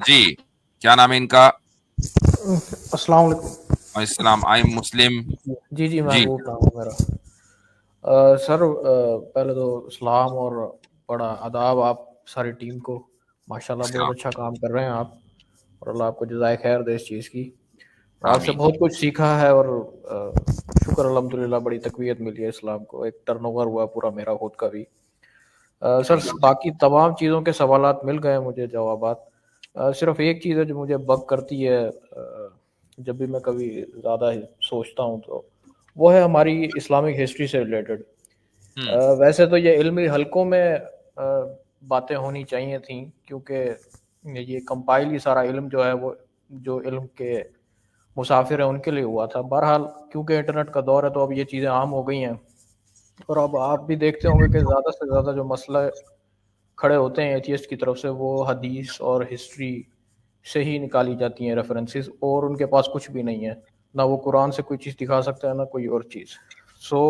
جی کیا نام ہے ان کا؟ السلام علیکم. السلام. آئی ایم مسلم. جی جی محبوب نام ہے میرا. سر پہلے تو اسلام اور بڑا آداب آپ ساری ٹیم کو. ماشاءاللہ بہت السلام. اچھا کام کر رہے ہیں آپ, اور اللہ آپ کو جزائے خیر دے اس چیز کی. آپ سے آمین. بہت کچھ سیکھا ہے, اور شکر الحمدللہ بڑی تقویت ملی ہے اسلام کو. ایک ٹرن اوور ہوا پورا میرا خود کا بھی. سر الحمدللہ. باقی تمام چیزوں کے سوالات مل گئے مجھے جوابات. صرف ایک چیز ہے جو مجھے بگ کرتی ہے جب بھی میں کبھی زیادہ سوچتا ہوں, تو وہ ہے ہماری اسلامک ہسٹری سے ریلیٹڈ. ہوں. ویسے تو یہ علمی حلقوں میں باتیں ہونی چاہیے تھیں, کیونکہ یہ کمپائل ہی سارا علم جو ہے وہ جو علم کے مسافر ہیں ان کے لیے ہوا تھا. بہرحال کیونکہ انٹرنیٹ کا دور ہے تو اب یہ چیزیں عام ہو گئی ہیں, اور اب آپ بھی دیکھتے ہوں گے کہ زیادہ سے زیادہ جو مسئلہ کھڑے ہوتے ہیں ایتھیسٹ کی طرف سے وہ حدیث اور ہسٹری سے ہی نکالی جاتی ہیں ریفرنسز, اور ان کے پاس کچھ بھی نہیں ہے. نہ وہ قرآن سے کوئی چیز دکھا سکتا ہے نہ کوئی اور چیز. سو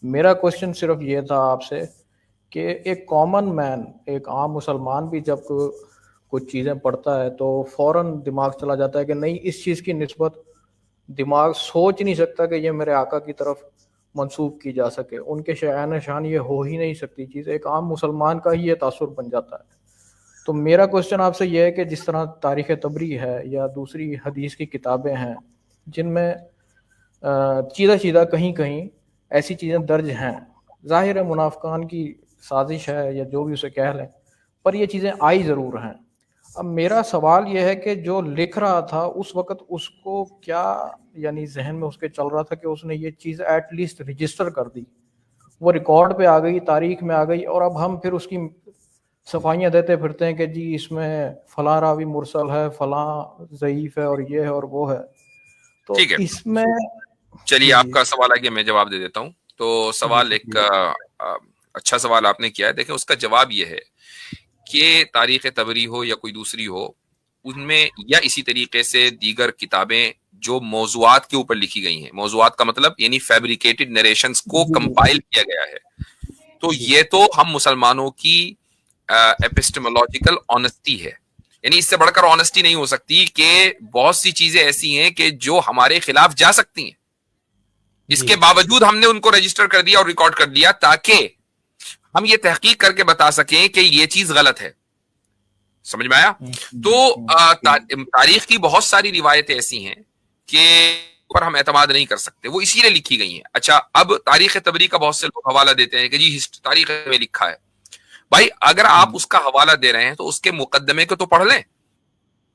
میرا کوشچن صرف یہ تھا آپ سے کہ ایک کامن مین, ایک عام مسلمان بھی جب کچھ چیزیں پڑھتا ہے تو فوراً دماغ چلا جاتا ہے کہ نہیں, اس چیز کی نسبت دماغ سوچ نہیں سکتا کہ یہ میرے آقا کی طرف منسوب کی جا سکے. ان کے شایان شان یہ ہو ہی نہیں سکتی چیز, ایک عام مسلمان کا ہی یہ تاثر بن جاتا ہے. تو میرا کوشچن آپ سے یہ ہے کہ جس طرح تاریخ تبری ہے یا دوسری حدیث کی کتابیں ہیں جن میں چیدہ کہیں کہیں ایسی چیزیں درج ہیں, ظاہر ہے منافقان کی سازش ہے یا جو بھی اسے کہہ لیں, پر یہ چیزیں آئی ضرور ہیں. اب میرا سوال یہ ہے کہ جو لکھ رہا تھا اس وقت اس کو کیا یعنی ذہن میں اس کے چل رہا تھا کہ اس نے یہ چیز ایٹ لیسٹ رجسٹر کر دی, وہ ریکارڈ پہ آ گئی, تاریخ میں آ گئی, اور اب ہم پھر اس کی صفائیاں دیتے پھرتے ہیں کہ جی اس میں فلاں راوی مرسل ہے, فلاں ضعیف ہے, اور یہ ہے اور وہ ہے. تو ٹھیک ہے, اس میں چلیے جی آپ جی کا سوال ہے کہ میں جواب دے دیتا ہوں. تو جی سوال ایک شکریہ. اچھا سوال آپ نے کیا ہے. دیکھیں اس کا جواب یہ ہے کہ تاریخ تبری ہو یا کوئی دوسری ہو, ان میں یا اسی طریقے سے دیگر کتابیں جو موضوعات کے اوپر لکھی گئی ہیں, موضوعات کا مطلب یعنی فیبریکیٹڈ نریشنز کو جی جی کمپائل کیا گیا ہے, تو جی یہ تو ہم مسلمانوں کی ایپسٹمولوجیکل آنےسٹی ہے. یعنی اس سے بڑھ کر آنےسٹی نہیں ہو سکتی کہ بہت سی چیزیں ایسی ہیں کہ جو ہمارے خلاف جا سکتی ہیں, اس جی کے باوجود ہم نے ان کو رجسٹر کر دیا اور ریکارڈ کر دیا تاکہ ہم یہ تحقیق کر کے بتا سکیں کہ یہ چیز غلط ہے. سمجھ میں آیا؟ تو تاریخ کی بہت ساری روایتیں ایسی ہیں کہ پر ہم اعتماد نہیں کر سکتے, وہ اسی لیے لکھی گئی ہیں. اچھا, اب تاریخ تبری کا بہت سے لوگ حوالہ دیتے ہیں کہ جی تاریخ میں لکھا ہے. بھائی اگر آپ اس کا حوالہ دے رہے ہیں تو اس کے مقدمے کو تو پڑھ لیں.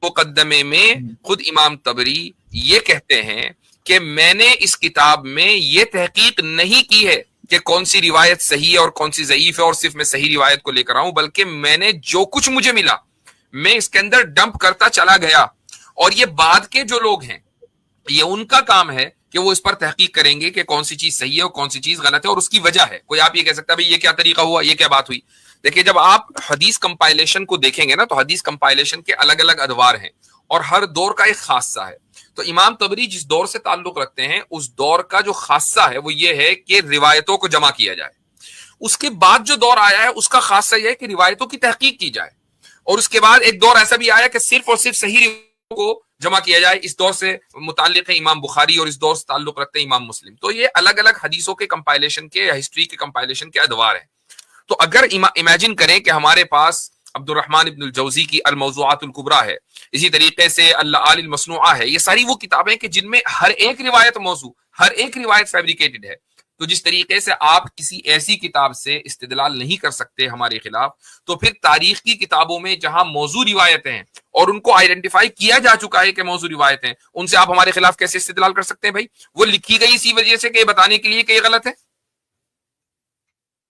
مقدمے میں خود امام تبری یہ کہتے ہیں کہ میں نے اس کتاب میں یہ تحقیق نہیں کی ہے کہ کون سی روایت صحیح ہے اور کون سی ضعیف ہے, اور صرف میں صحیح روایت کو لے کر آؤں, بلکہ میں نے جو کچھ مجھے ملا میں اس کے اندر ڈمپ کرتا چلا گیا. اور یہ بعد کے جو لوگ ہیں یہ ان کا کام ہے کہ وہ اس پر تحقیق کریں گے کہ کون سی چیز صحیح ہے اور کون سی چیز غلط ہے, اور اس کی وجہ ہے. کوئی آپ یہ کہہ سکتا ہے بھائی یہ کیا طریقہ ہوا, یہ کیا بات ہوئی. دیکھیے جب آپ حدیث کمپائلیشن کو دیکھیں گے نا تو حدیث کمپائلیشن کے الگ الگ ادوار ہیں اور ہر دور کا ایک خاصہ ہے. تو امام تبری جس دور سے تعلق رکھتے ہیں اس دور کا جو خاصہ ہے وہ یہ ہے کہ روایتوں کو جمع کیا جائے. اس کے بعد جو دور آیا ہے اس کا خاصہ یہ ہے کہ روایتوں کی تحقیق کی جائے. اور اس کے بعد ایک دور ایسا بھی آیا کہ صرف اور صرف صحیح روایتوں کو جمع کیا جائے. اس دور سے متعلق ہے امام بخاری اور اس دور سے تعلق رکھتے ہیں امام مسلم. تو یہ الگ الگ حدیثوں کے کمپائلیشن کے یا ہسٹری کے کمپائلیشن کے ادوار ہیں. تو اگر امیجن کریں کہ ہمارے پاس عبد الرحمن ابن الجوزی کی الموضوعات الکبریٰ ہے, اسی طریقے سے اللآل المصنوعہ ہے, یہ ساری وہ کتابیں کہ جن میں ہر ایک روایت موضوع, ہر ایک روایت فیبریکیٹڈ ہے. تو جس طریقے سے آپ کسی ایسی کتاب سے استدلال نہیں کر سکتے ہمارے خلاف, تو پھر تاریخ کی کتابوں میں جہاں موضوع روایتیں ہیں اور ان کو آئیڈینٹیفائی کیا جا چکا ہے کہ موضوع روایتیں, ان سے آپ ہمارے خلاف کیسے استدلال کر سکتے ہیں؟ بھائی وہ لکھی گئی اسی وجہ سے کہ یہ بتانے کے لیے کہ یہ غلط ہے.